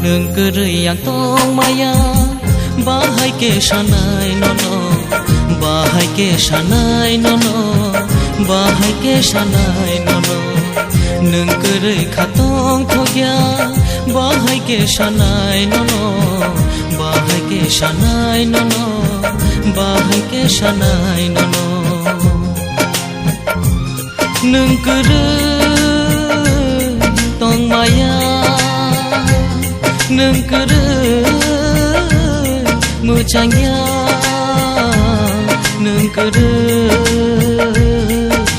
nungkuri yang tong maya bahai ke sanai nono bahai ke sanai nono bahai ke sanai nono nungkuri khatong thogya bahai ke sanai nono bahai ke sanai nono bahai ke sanai nono nungkuri tong maya nungkere mucangnya nungkere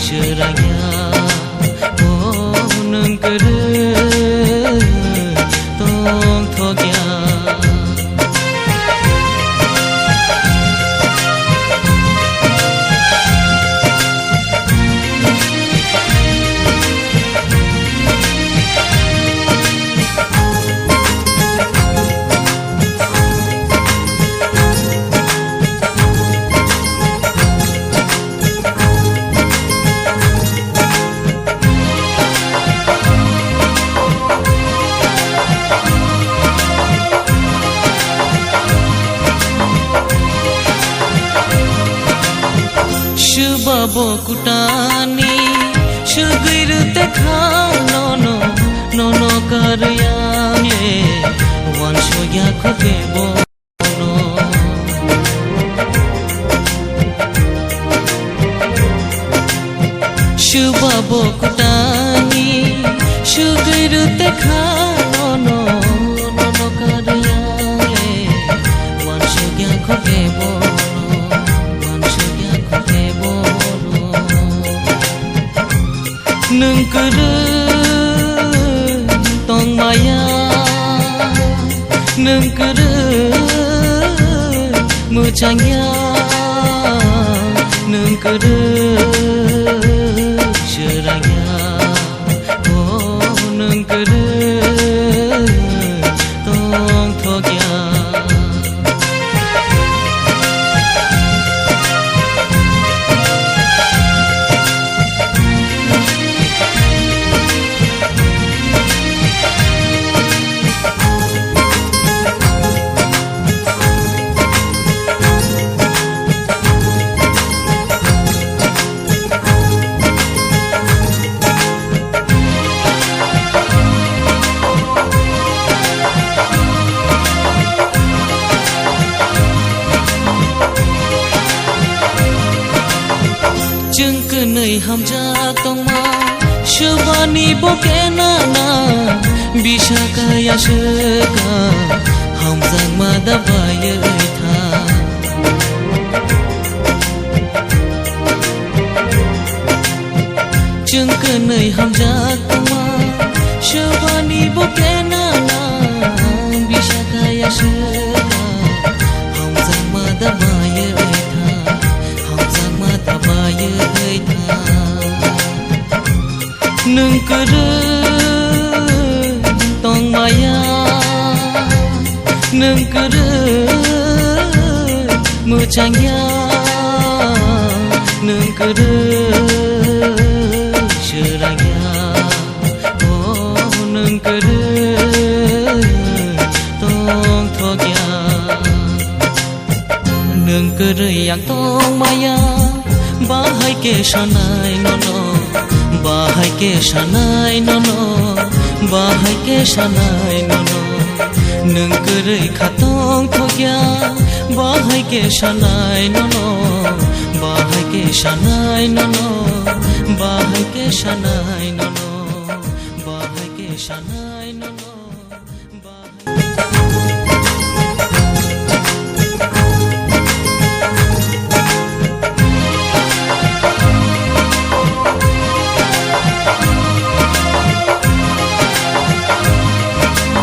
serangnya oh nungkere tong thogya babo kutani sugir te khao nono nono karyane wan soya khoke bono shubabo kutani sugir te khao nono nono karyane wan soya khoke bono nungkere tong maya nungkere mucangnya nungkere serangnya oh nungkere tong thogya Jengkenai hamja tongma shubani bokena na bisa kaya seka hamzang madabaya tha Jengkenai hamja tongma shubani bokena na bisa kaya seka hamzang madabaya nungkere tong maya nungkere mucangnya nungkere serangnya oh nungkere tong thogya nungkere yang tong maya bahai ke sanai nono bahai ke sanai nono bahai ke sanai nono nungkere khatong thogya bahai ke sanai nono bahai ke sanai nono bahai ke sanai nono bahai ke sanai